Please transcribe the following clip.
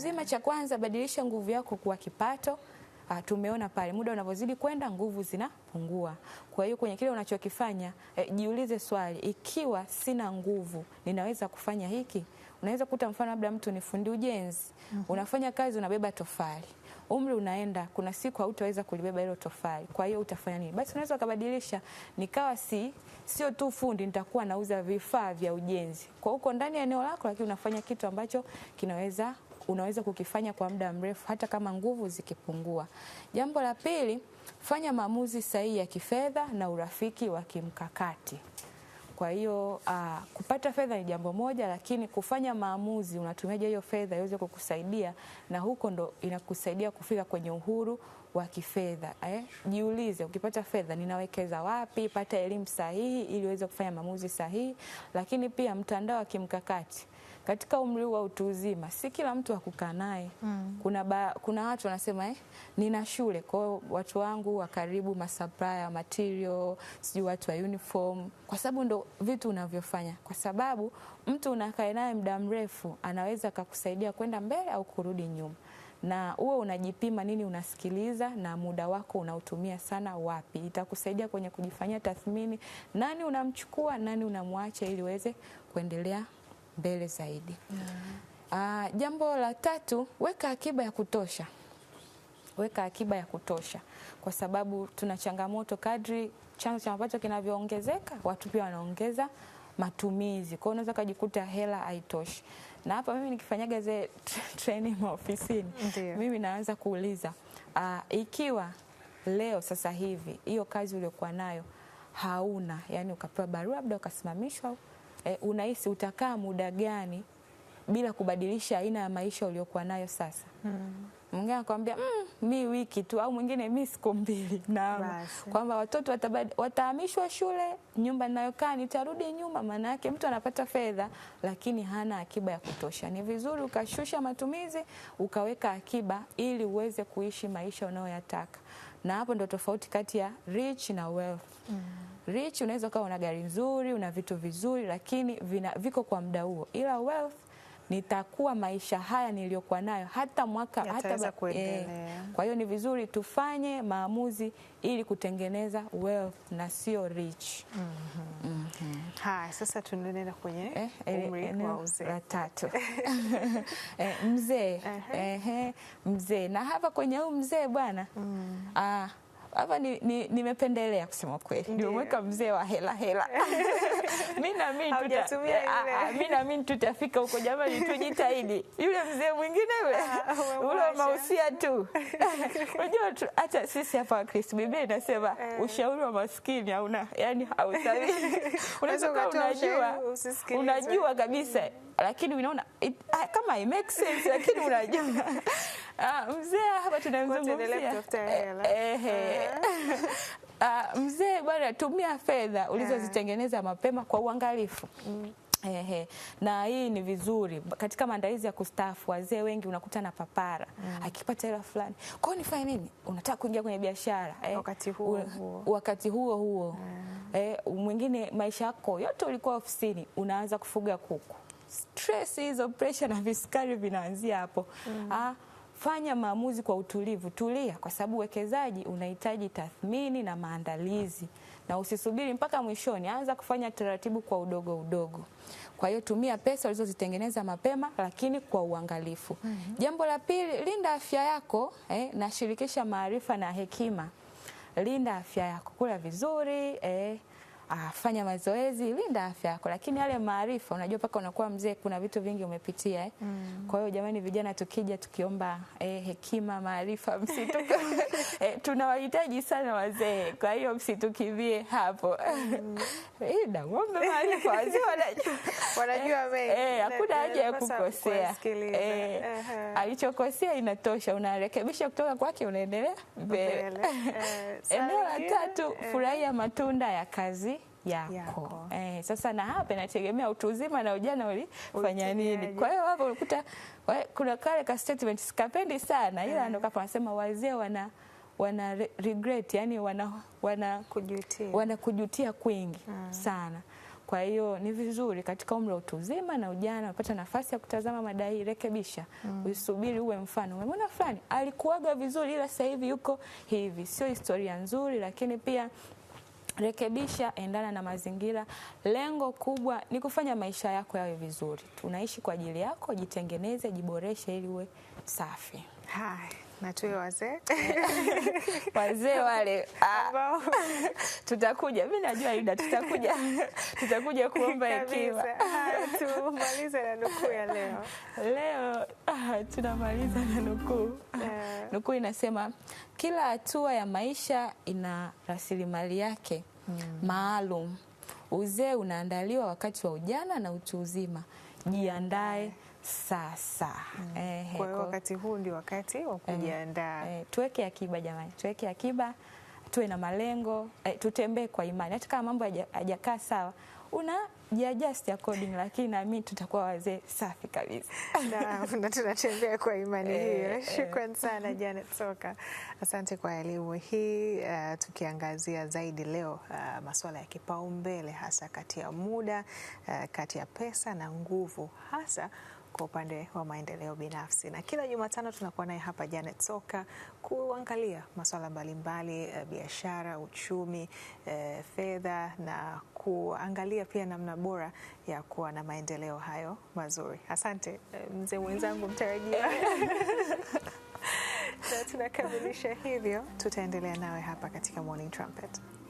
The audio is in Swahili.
mzima, cha kwanza badilisha nguvu yako kuwa kipato. Tumeona pale muda unavyozidi kwenda nguvu zinapungua. Kwa hiyo kwenye kile unachokifanya jiulize swali, ikiwa sina nguvu ninaweza kufanya hiki? Unaweza kukuta mfano labda mtu ni fundi ujenzi, unafanya kazi unabeba tofali. Umri unaenda, kuna siku hautaweza kulibeba hilo tofali. Kwa hiyo utafanya nini? Basi unaweza kubadilisha, nikawa sio tu fundi, nitakuwa nauza vifaa vya ujenzi. Kwa huko ndani ya eneo lako, lakini unafanya kitu ambacho unaweza kukifanya kwa muda mrefu hata kama nguvu zikipungua. Jambo la pili, fanya maamuzi sahihi ya kifedha na urafiki wa kimkakati. Kwa hiyo kupata fedha ni jambo moja, lakini kufanya maamuzi unatumiaje hiyo fedha iweze kukusaidia, na huko ndo inakusaidia kufika kwenye uhuru wa kifedha. Jiulize, ukipata fedha ninawekeza wapi? Pata elimu sahihi ili uweze kufanya maamuzi sahihi. Lakini pia mtandao wa kimkakati. Katika umri wa utu uzima, si kila mtu akukaa naye. Kuna watu wanasema nina shule, kwa hiyo watu wangu wa karibu, supplier material, sijui watu wa uniform, kwa sababu ndo vitu unavyofanya. Kwa sababu mtu unakaa naye muda mrefu anaweza kukusaidia kwenda mbele au kurudi nyuma. Na uwe unajipima nini unasikiliza na muda wako unautumia sana wapi. Itakusaidia kwenye kujifanyia tathmini, nani unamchukua, nani unamwacha, ili uweze kuendelea mbele zaidi. Jambo la tatu, weka akiba ya kutosha. Weka akiba ya kutosha, kwa sababu tuna changamoto, kadri chanzo cha mapato kinavyoongezeka, watu pia wanaongeza matumizi. Kwa hiyo unaweza kujikuta hela haitoshi. Na hapa mimi nikifanyaga zile training ofisini, mimi naanza kuuliza, ikiwa leo sasa hivi hiyo kazi uliyokuwa nayo hauna, yani ukapewa barua labda ukasimamishwa, unahisi utakaa muda gani bila kubadilisha aina ya maisha uliyokuwa nayo sasa? Mwingine anakuambia mi wiki tu, au mwingine mi siku mbili. Na kwamba watoto watahamishwa shule, nyumba ninayokaa nitarudi nyuma. Maana yake mtu anapata fedha lakini hana akiba ya kutosha. Ni vizuri ukashusha matumizi, ukaweka akiba ili uweze kuishi maisha unayoyataka. Na hapo ndo tofauti kati ya rich na wealth. Rich unaweza kuwa una gari nzuri, una vitu vizuri, lakini viko kwa muda huo. Ila wealth, nitakuwa maisha haya niliyokuwa nayo hata mwaka hata kuendelea. Kwa hiyo ni vizuri tufanye maamuzi ili kutengeneza wealth na sio rich. Sasa tunaenda kwenye umri wa uzee. La tatu. Mzee. Mzee. Na hapa kwenye mzee bwana, hapa nimependelea kusema kweli. Nimeweka mzee wa hela. Mimi naamini tutafika huko jamani, tujitahidi. Yule mzee mwingine ule mausia tu. Unajua hata sisi hapa Wakristo, Biblia inasema ushauri wa maskini hauna, yani hausawi. Unajua kabisa, lakini unaona kama it makes sense, lakini unajua mzee hapa tunamzungumzia. Mzee bwana, tumia fedha ulizozitengeneza mapema kwa uangalifu. Na hii ni vizuri katika maandalizi ya kustaafu. Wazee wengi unakuta na papara, akipata hela fulani, kwa hiyo nifanye nini? Unataka kuingia kwenye biashara wakati huo mwingine maisha yako yote ulikuwa ofisini, unaanza kufuga kuku. Stress hizo, pressure na visukari vinaanzia hapo. Fanya maamuzi kwa utulivu, tulia, kwa sababu uwekezaji unahitaji tathmini na maandalizi, na usisubiri mpaka mwishoni. Anza kufanya taratibu kwa udogo. Kwa hiyo tumia pesa ulizozitengeneza mapema, lakini kwa uangalifu. Jambo la pili, linda afya yako, na shirikisha maarifa na hekima. Linda afya yako, kula vizuri, fanya mazoezi, linda afya yako. Lakini yale maarifa, unajua paka unakuwa mzee kuna vitu vingi umepitia. Kwa hiyo jamani, vijana tukija tukiomba hekima, maarifa, msituke. Tunawahitaji sana wazee, kwa hiyo msitukimbie hapo. Naomba maarifa, wazee wanajua mengi. Hakuna haja ya kukosea. Alichokosea inatosha, unarekebisha kutoka kwake, unaendelea mbele. Eneo la tatu, furahia matunda ya kazi yako. Sasa na hapa inategemea utu uzima na ujana ulifanya nini. Kwa hiyo hapo unakuta kuna kale ka statement sikapendi sana, ila ndo kama wanasema wazee wana regret, yani wana kujutia kwingi sana. Kwa hiyo ni vizuri katika umri wa utu uzima na ujana unapata nafasi ya kutazama mada hii, rekebisha. Usubiri uwe mfano. Umeona fulani alikuaga vizuri ila sasa hivi yuko hivi. Sio historia nzuri, lakini pia rekebisha, endana na mazingira. Lengo kubwa ni kufanya maisha yako yawe vizuri. Tunaishi kwa ajili yako, jitengeneze, jiboreshe ili uwe safi. Hai, na tuwe wazee. Wazee wale tutakuja, mimi najua Ida, tutakuja kuomba hekima. Tumalize na nukuu ya leo. Leo tunamaliza na nukuu. Nukuu inasema kila hatua ya maisha ina rasilimali yake maalum. Uzee unaandaliwa wakati wa ujana na utu uzima. Jiandae sasa. Kwa hiyo wakati huu ndio wakati wa kujiandaa. Tuweke akiba jamani, tuweke akiba, tuwe na malengo, tutembee kwa imani. Hata kama mambo hayajakaa sawa, unajiadjust according, lakini na mimi tutakuwa wazee safi kabisa. Na tunatembea kwa imani hiyo. Shukrani sana Janet Soka. Asante kwa elimu hii, tukiangazia zaidi leo masuala ya kipaumbele, hasa kati ya muda, kati ya pesa na nguvu, hasa kwa upande wa maendeleo binafsi. Na kila Jumatano tunakuwa naye hapa Janet Soka kuangalia masuala mbalimbali, biashara, uchumi, fedha, na kuangalia pia namna bora ya kuwa na maendeleo hayo mazuri. Asante mzee mwenzangu mtarajiwa. Na tunakamilisha hivyo, tutaendelea nawe hapa katika Morning Trumpet.